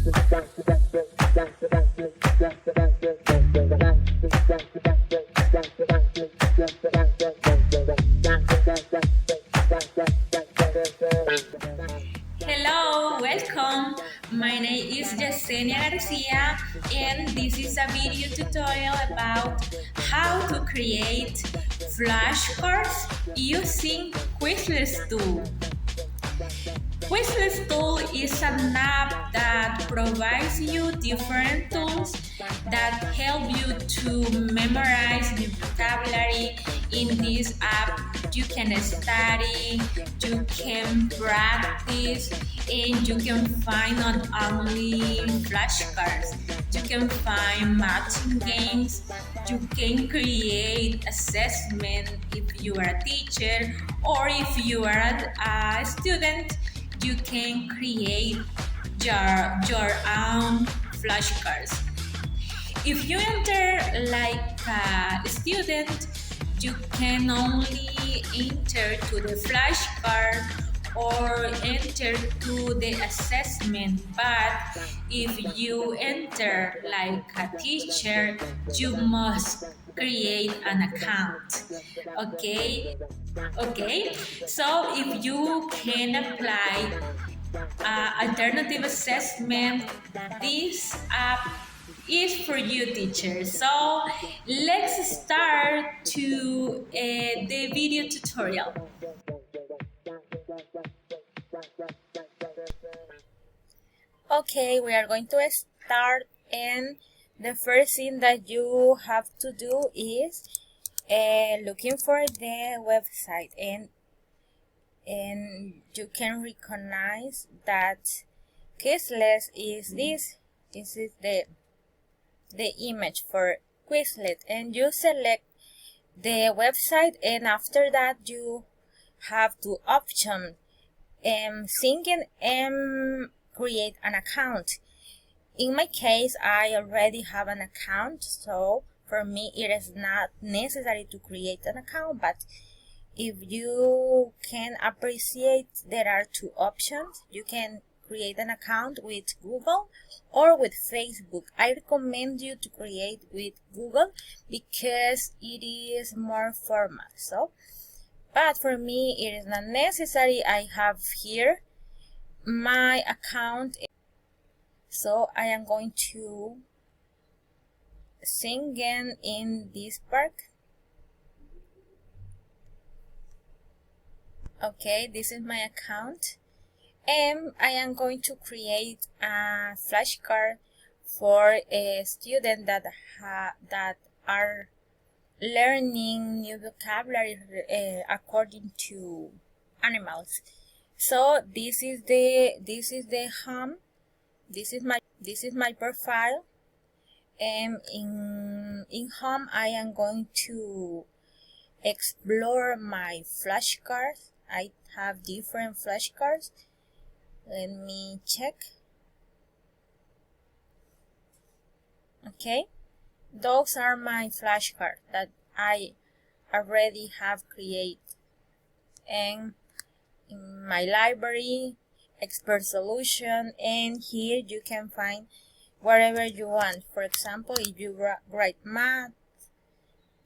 Hello, welcome. My name is Yesenia Garcia, and this is a video tutorial about how to create flashcards using Quizlet tool. Quizlet tool is an app that provides you different tools that help you to memorize the vocabulary. In this app, you can study, you can practice, and you can find not only flashcards, you can find matching games, you can create assessment if you are a teacher or if you are a student, you can create your own flashcards. If you enter like a student, you can only enter to the flashcard or enter to the assessment, but if you enter like a teacher, you must create an account. Okay, so if you can apply alternative assessment, this app is for you, teachers. So let's start to the video tutorial. Okay, we are going to start, and the first thing that you have to do is looking for the website, and you can recognize that Quizlet is this. This is the image for Quizlet, and you select the website, and after that you have two options, singing and create an account. In my case, I already have an account, so for me it is not necessary to create an account, but if you can appreciate, there are two options. You can create an account with Google or with Facebook. I recommend you to create with Google because it is more formal. But for me it is not necessary. I have here my account, so I am going to sing in this park. Okay, this is my account, and I am going to create a flashcard for a student that are learning new vocabulary according to animals. So this is the home. This is my profile, and in home I am going to explore my flashcards. I have different flashcards. Let me check. Okay, those are my flashcards that I already have created. And in my library, expert solution, and here you can find whatever you want. For example, if you write math,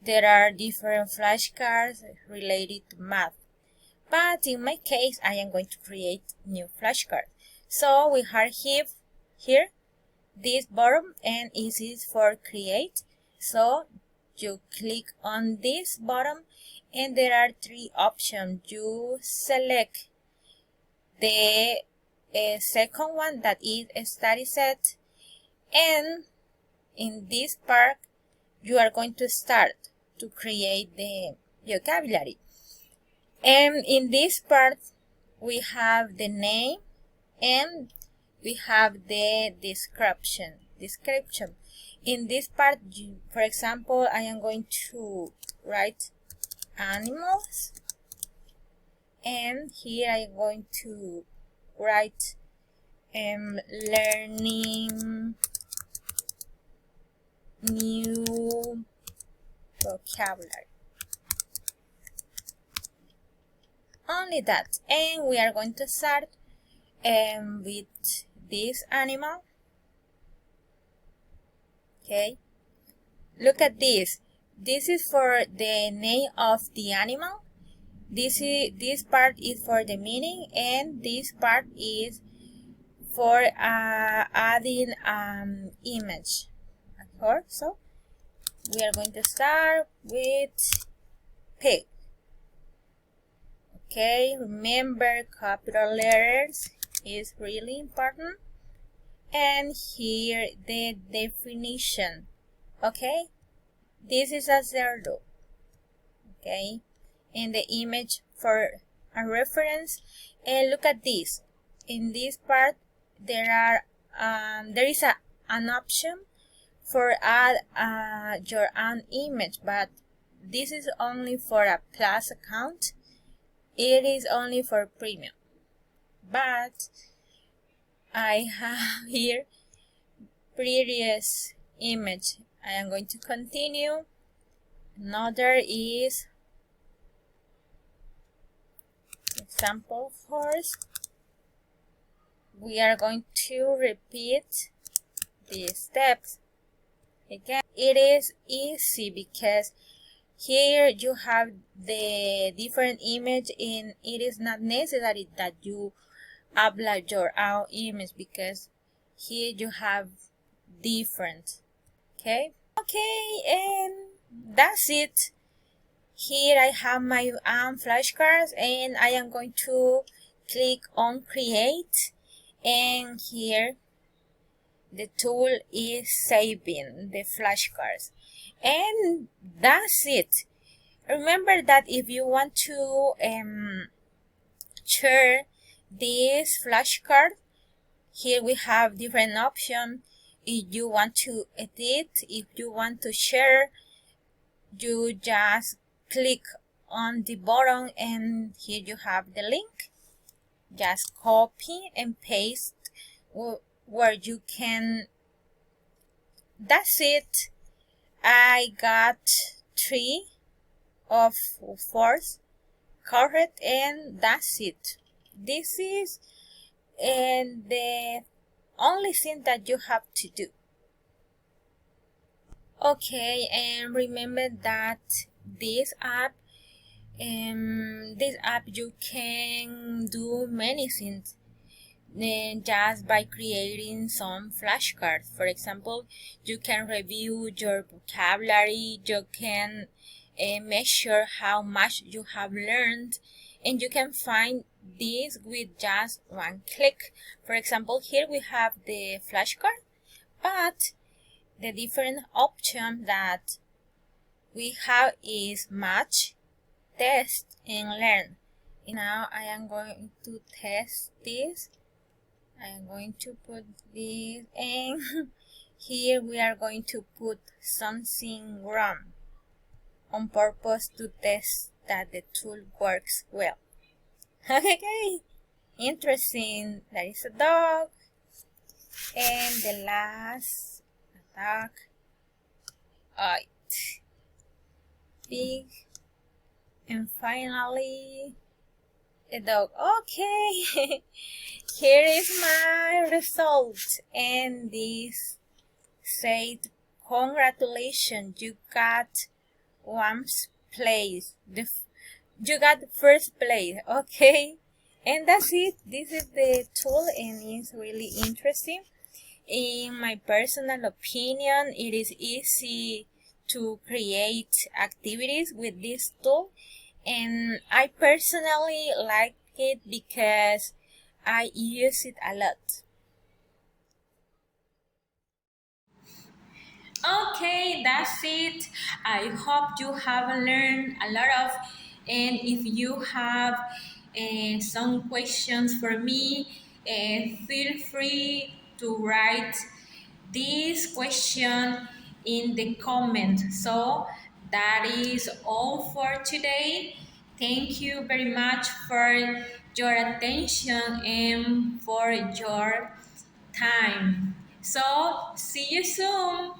there are different flashcards related to math. But in my case, I am going to create new flashcard. So we have here this button, and it is for create. So you click on this button, and there are three options. You select the second one, that is study set, and in this part you are going to start to create the vocabulary. And in this part we have the name and we have the description. In this part, for example, I am going to write animals, and here I am going to write learning new vocabulary. Only that, and we are going to start with this animal. Okay, look at this. This is for the name of the animal. This part is for the meaning, and this part is for adding image. Okay, so we are going to start with pig. Okay, remember capital letters is really important. And here the definition. Okay, this is a cerdo. Okay, and the image for a reference. And look at this. In this part, there is an option for add your own image, but this is only for a Plus account. It is only for premium. But I have here previous image. I am going to continue. Another is example first. We are going to repeat the steps. Again, it is easy because here you have the different image, and it is not necessary that you upload your own image because here you have different. Okay, and that's it. Here I have my own flashcards, and I am going to click on create, and here the tool is saving the flashcards, and that's it. Remember that if you want to share this flashcard, here we have different options. If you want to edit, if you want to share, you just click on the button, and here you have the link. Just copy and paste where you can. That's it. I got 3 of 4 correct, and that's it. This is the only thing that you have to do. Okay, and remember that this app you can do many things just by creating some flashcards. For example, you can review your vocabulary, you can measure how much you have learned, and you can find this with just one click. For example, here we have the flashcard, but the different option that we have is match, test, and learn. Now I am going to test this. I am going to put this in. Here we are going to put something wrong on purpose to test that the tool works well. Okay, interesting. There is a dog, and the last attack, pig, and finally a dog. Okay, here is my result, and this said, congratulations, you got 1st place. You got 1st place. Okay, and that's it. This is the tool, and it's really interesting. In my personal opinion, it is easy to create activities with this tool, and I personally like it because I use it a lot. Okay, that's it. I hope you have learned a lot of, and if you have some questions for me, feel free to write this question in the comment. So that is all for today. Thank you very much for your attention and for your time. So see you soon.